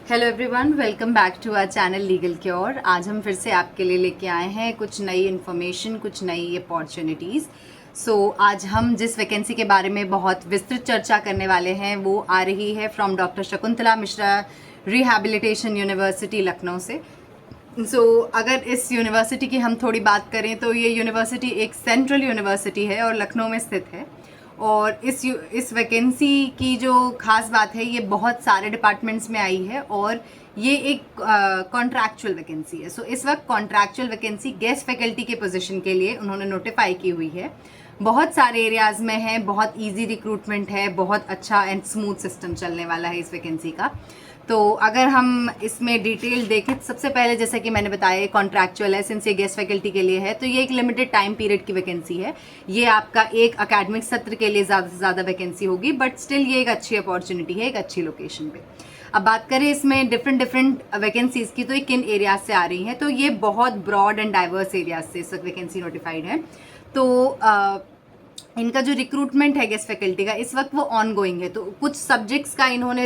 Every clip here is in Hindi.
Hello everyone, welcome back to our channel legal cure. आज हम फिर से आपके लिए लेके आए हैं कुछ नई इन्फॉर्मेशन, कुछ नई अपॉर्चुनिटीज़। आज हम जिस वैकेंसी के बारे में बहुत विस्तृत चर्चा करने वाले हैं वो आ रही है from doctor Shakuntala Mishra rehabilitation university Lucknow से। अगर इस यूनिवर्सिटी की हम थोड़ी बात करें तो ये यूनिवर्सिटी एक सेंट्रल यूनिवर्सिटी है और लखनऊ में स्थित है। और इस वैकेंसी की जो खास बात है, ये बहुत सारे डिपार्टमेंट्स में आई है और ये एक कॉन्ट्रैक्चुअल वैकेंसी है। इस वक्त कॉन्ट्रैक्चुअल वैकेंसी गेस्ट फैकल्टी के पोजीशन के लिए उन्होंने नोटिफाई की हुई है। बहुत सारे एरियाज में है, बहुत इजी रिक्रूटमेंट है, बहुत अच्छा एंड स्मूथ सिस्टम चलने वाला है इस वैकेंसी का। तो अगर हम इसमें डिटेल देखें, सबसे पहले जैसा कि मैंने बताया कॉन्ट्रैक्चुअल है, सिंस ये गेस्ट फैकल्टी के लिए है तो ये एक लिमिटेड टाइम पीरियड की वैकेंसी है। ये आपका एक अकेडमिक सत्र के लिए ज़्यादा से ज़्यादा वैकेंसी होगी, बट स्टिल ये एक अच्छी अपॉर्चुनिटी है एक अच्छी लोकेशन पे। अब बात करें इसमें डिफरेंट वैकेंसीज की, तो ये किन एरियाज से आ रही हैं, तो ये बहुत ब्रॉड एंड डाइवर्स एरियाज से इस वक्त वैकेंसी नोटिफाइड है। तो इनका जो रिक्रूटमेंट है गेस्ट फैकल्टी का इस वक्त वो ऑन गोइंग है। तो कुछ सब्जेक्ट्स का इन्होंने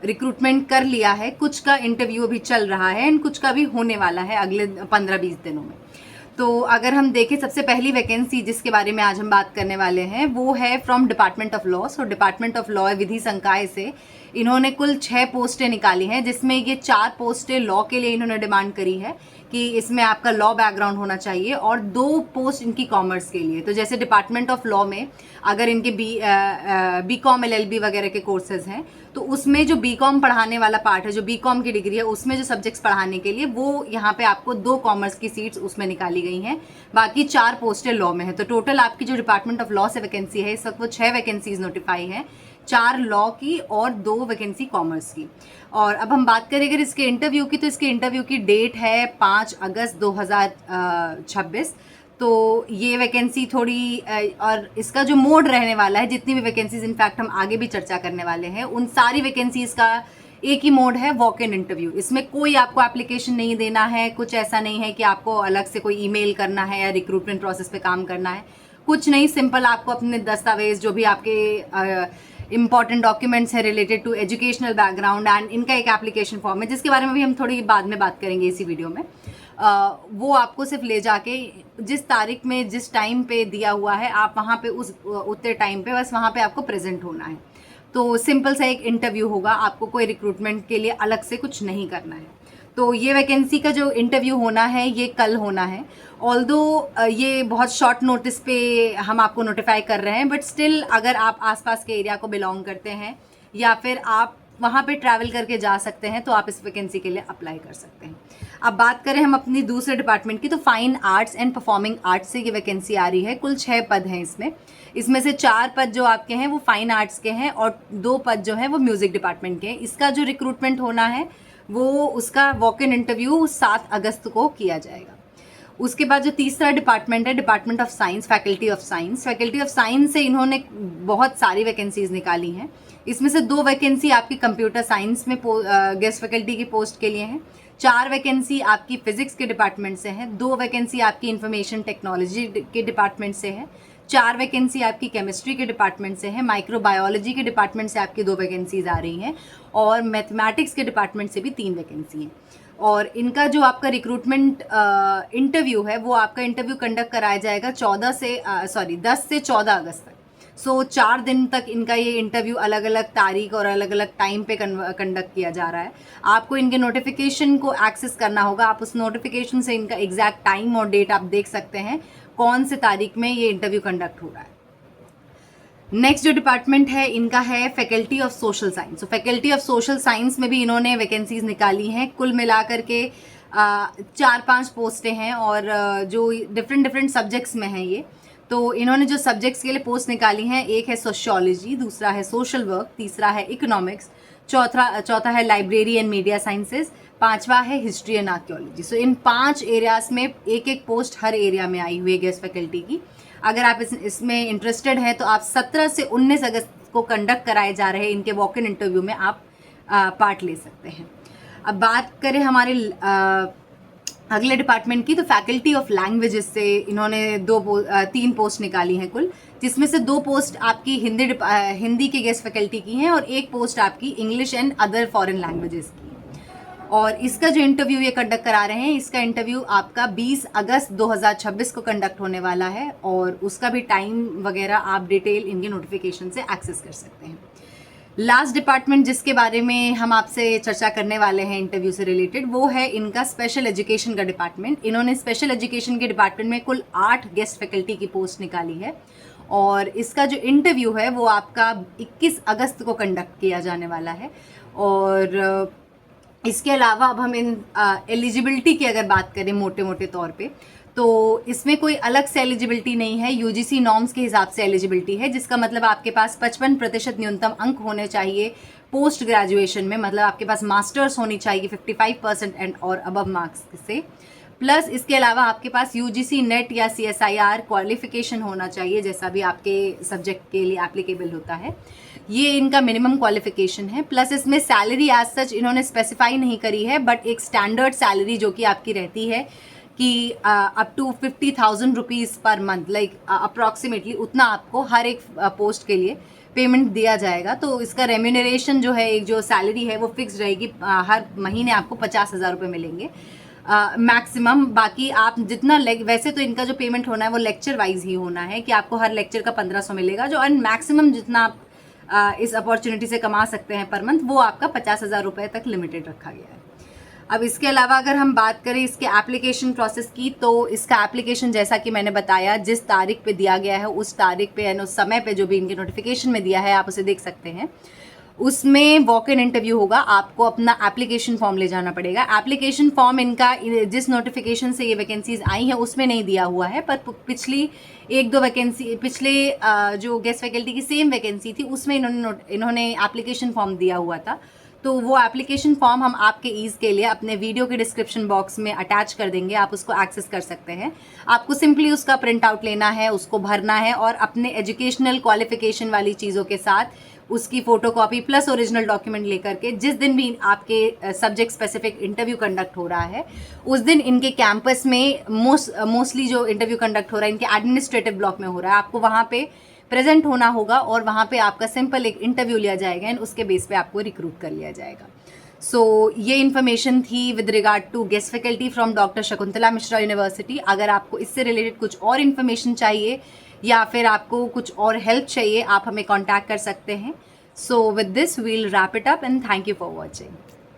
रिक्रूटमेंट कर लिया है, कुछ का इंटरव्यू अभी चल रहा है एंड कुछ का भी होने वाला है अगले 15-20 दिनों में। तो अगर हम देखें, सबसे पहली वैकेंसी जिसके बारे में आज हम बात करने वाले हैं वो है from department of law. Department of law विधि संकाय से इन्होंने कुल 6 पोस्टें निकाली हैं, जिसमें ये 4 पोस्टें लॉ के लिए इन्होंने डिमांड करी है कि इसमें आपका लॉ बैकग्राउंड होना चाहिए, और 2 पोस्ट इनकी कॉमर्स के लिए। तो जैसे डिपार्टमेंट ऑफ लॉ में अगर इनके बी.कॉम LLB वगैरह के कोर्सेज हैं तो उसमें जो बी.कॉम पढ़ाने वाला पार्ट है, जो बी.कॉम की डिग्री है, उसमें जो सब्जेक्ट्स पढ़ाने के लिए वो यहाँ पे आपको 2 कॉमर्स की सीट्स उसमें निकाली गई हैं। बाकी 4 पोस्टें लॉ में है। तो टोटल आपकी जो डिपार्टमेंट ऑफ लॉ से वैकेंसी है इस वक्त वो 6 वैकेंसीज नोटिफाई है, 4 लॉ की और 2 वैकेंसी कॉमर्स की। और अब हम बात करें अगर इसके इंटरव्यू की, तो इसके इंटरव्यू की डेट है 5 अगस्त 2026। तो ये वैकेंसी थोड़ी और इसका जो मोड रहने वाला है, जितनी भी वैकेंसीज इनफैक्ट हम आगे भी चर्चा करने वाले हैं, उन सारी वैकेंसीज का एक ही मोड है, वॉक इन इंटरव्यू। इसमें कोई आपको एप्लीकेशन नहीं देना है, कुछ ऐसा नहीं है कि आपको अलग से कोई ईमेल करना है या रिक्रूटमेंट प्रोसेस पे काम करना है, कुछ नहीं। सिंपल आपको अपने दस्तावेज, जो भी आपके इंपॉर्टेंट डॉक्यूमेंट्स है related to educational background, and इनका एक एप्लीकेशन फॉर्म है जिसके बारे में भी हम थोड़ी बाद में बात करेंगे इसी वीडियो में। वो आपको सिर्फ ले जाके जिस तारीख में जिस टाइम पे दिया हुआ है, आप वहाँ पे उस उतने टाइम पे बस वहाँ पे आपको प्रेजेंट होना है। तो सिंपल सा एक इंटरव्यू होगा, आपको कोई रिक्रूटमेंट के लिए अलग से कुछ नहीं करना है। तो ये वैकेंसी का जो इंटरव्यू होना है ये कल होना है। ऑल्दो ये बहुत शॉर्ट नोटिस पे हम आपको नोटिफाई कर रहे हैं, बट स्टिल अगर आप आसपास के एरिया को बिलोंग करते हैं या फिर आप वहाँ पे ट्रैवल करके जा सकते हैं तो आप इस वैकेंसी के लिए अप्लाई कर सकते हैं। अब बात करें हम अपनी दूसरे डिपार्टमेंट की, तो fine arts and performing arts से ये वैकेंसी आ रही है। कुल 6 पद हैं इसमें से 4 पद जो आपके हैं वो फाइन आर्ट्स के हैं और 2 पद जो हैं वो म्यूजिक डिपार्टमेंट के हैं। इसका जो रिक्रूटमेंट होना है वो उसका वॉक इन इंटरव्यू 7 अगस्त को किया जाएगा। उसके बाद जो तीसरा डिपार्टमेंट है, department of science, faculty of science. Faculty of science से इन्होंने बहुत सारी वैकेंसीज निकाली हैं। इसमें से 2 वैकेंसी आपकी कंप्यूटर साइंस में गेस्ट फैकल्टी की पोस्ट के लिए हैं, 4 वैकेंसी आपकी फिजिक्स के डिपार्टमेंट से हैं, 2 वैकेंसी आपकी इंफॉर्मेशन टेक्नोलॉजी के डिपार्टमेंट से है, 4 वैकेंसी आपकी केमिस्ट्री के डिपार्टमेंट से है, माइक्रोबायोलॉजी के डिपार्टमेंट से आपकी 2 वैकेंसीज आ रही हैं, और मैथमेटिक्स के डिपार्टमेंट से भी 3 वैकेंसी हैं। और इनका जो आपका रिक्रूटमेंट इंटरव्यू है वो आपका इंटरव्यू कंडक्ट कराया जाएगा 10 से 14 अगस्त तक। 4 दिन तक इनका ये इंटरव्यू अलग अलग तारीख और अलग अलग टाइम पे कंडक्ट किया जा रहा है। आपको इनके नोटिफिकेशन को एक्सेस करना होगा, आप उस नोटिफिकेशन से इनका एग्जैक्ट टाइम और डेट आप देख सकते हैं, कौन से तारीख में ये इंटरव्यू कंडक्ट हो रहा है। नेक्स्ट जो डिपार्टमेंट है इनका है faculty of social science. Faculty of social science में भी इन्होंने वैकेंसीज निकाली हैं, कुल मिलाकर के 4-5 पोस्टें हैं, और जो डिफरेंट सब्जेक्ट्स में हैं ये। तो इन्होंने जो सब्जेक्ट्स के लिए पोस्ट निकाली हैं, एक है सोशियोलॉजी, दूसरा है सोशल वर्क, तीसरा है इकोनॉमिक्स, चौथा है लाइब्रेरी एंड मीडिया साइंसेज, 5वां है history and archaeology. In 5 areas में एक एक पोस्ट हर एरिया में आई हुई है गेस्ट फैकल्टी की। अगर आप इसमें इंटरेस्टेड हैं तो आप 17 से 19 अगस्त को कंडक्ट कराए जा रहे इनके वॉक इन इंटरव्यू में आप पार्ट ले सकते हैं। अब बात करें हमारे अगले डिपार्टमेंट की तो फैकल्टी ऑफ लैंग्वेजेस से इन्होंने 3 पोस्ट निकाली हैं कुल, जिसमें से 2 पोस्ट आपकी हिंदी के गेस्ट फैकल्टी की हैं और 1 पोस्ट आपकी English and other foreign languages की। और इसका जो इंटरव्यू ये कंडक्ट करा रहे हैं, इसका इंटरव्यू आपका 20 अगस्त 2026 को कंडक्ट होने वाला है और उसका भी टाइम वगैरह आप डिटेल इनके नोटिफिकेशन से एक्सेस कर सकते हैं। लास्ट डिपार्टमेंट जिसके बारे में हम आपसे चर्चा करने वाले हैं इंटरव्यू से रिलेटेड, वो है इनका स्पेशल एजुकेशन का डिपार्टमेंट। इन्होंने स्पेशल एजुकेशन के डिपार्टमेंट में कुल 8 गेस्ट फैकल्टी की पोस्ट निकाली है और इसका जो इंटरव्यू है वो आपका 21 अगस्त को कंडक्ट किया जाने वाला है। और इसके अलावा अब हम इन एलिजिबिलिटी की अगर बात करें मोटे मोटे तौर पे, तो इसमें कोई अलग से एलिजिबिलिटी नहीं है, यूजीसी नॉर्म्स के हिसाब से एलिजिबिलिटी है, जिसका मतलब आपके पास 55% न्यूनतम अंक होने चाहिए पोस्ट ग्रेजुएशन में, मतलब आपके पास मास्टर्स होनी चाहिए 55% एंड और अबव मार्क्स से, प्लस इसके अलावा आपके पास यूजीसी नेट या CSIR क्वालिफिकेशन होना चाहिए, जैसा भी आपके सब्जेक्ट के लिए एप्लीकेबल होता है। ये इनका मिनिमम क्वालिफिकेशन है। प्लस इसमें सैलरी एज सच इन्होंने स्पेसिफाई नहीं करी है, बट एक स्टैंडर्ड सैलरी जो कि आपकी रहती है कि up to 50,000 rupees per month, like approximately उतना आपको हर एक पोस्ट के लिए पेमेंट दिया जाएगा। तो इसका रेम्यूनरेशन जो है, एक जो सैलरी है वो फिक्स रहेगी, हर महीने आपको 50,000 रुपये मिलेंगे मैक्सिमम। बाकी आप जितना वैसे तो इनका जो पेमेंट होना है वो लेक्चर वाइज ही होना है कि आपको हर लेक्चर का 1500 मिलेगा, जो मैक्सिमम जितना आप इस अपॉर्चुनिटी से कमा सकते हैं पर मंथ वो आपका 50,000 रुपये तक लिमिटेड रखा गया है। अब इसके अलावा अगर हम बात करें इसके एप्लीकेशन प्रोसेस की, तो इसका एप्लीकेशन जैसा कि मैंने बताया जिस तारीख पे दिया गया है उस तारीख पे यानी उस समय पे जो भी इनके नोटिफिकेशन में दिया है आप उसे देख सकते हैं। उसमें वॉक इन इंटरव्यू होगा, आपको अपना एप्लीकेशन फॉर्म ले जाना पड़ेगा। एप्लीकेशन फॉर्म इनका जिस नोटिफिकेशन से ये वैकेंसीज आई हैं उसमें नहीं दिया हुआ है, पर पिछली 1-2 वैकेंसी, पिछले जो गेस्ट फैकल्टी की सेम वैकेंसी थी उसमें इन्होंने एप्लीकेशन फॉर्म दिया हुआ था। तो वो एप्लीकेशन फॉर्म हम आपके ईज़ के लिए अपने वीडियो के डिस्क्रिप्शन बॉक्स में अटैच कर देंगे, आप उसको एक्सेस कर सकते हैं। आपको सिंपली उसका प्रिंट आउट लेना है, उसको भरना है और अपने एजुकेशनल क्वालिफिकेशन वाली चीज़ों के साथ उसकी फोटोकॉपी प्लस ओरिजिनल डॉक्यूमेंट लेकर के जिस दिन भी आपके सब्जेक्ट स्पेसिफिक इंटरव्यू कंडक्ट हो रहा है उस दिन इनके कैंपस में मोस्टली जो इंटरव्यू कंडक्ट हो रहा है इनके एडमिनिस्ट्रेटिव ब्लॉक में हो रहा है, आपको वहाँ पे प्रेजेंट होना होगा और वहाँ पे आपका सिंपल एक इंटरव्यू लिया जाएगा एंड उसके बेस पे आपको रिक्रूट कर लिया जाएगा। सो ये इन्फॉर्मेशन थी with regard to guest faculty from doctor Shakuntala Mishra university. अगर आपको इससे रिलेटेड कुछ और इन्फॉर्मेशन चाहिए या फिर आपको कुछ और हेल्प चाहिए आप हमें कॉन्टैक्ट कर सकते हैं। So with this we'll wrap it up and thank you for watching.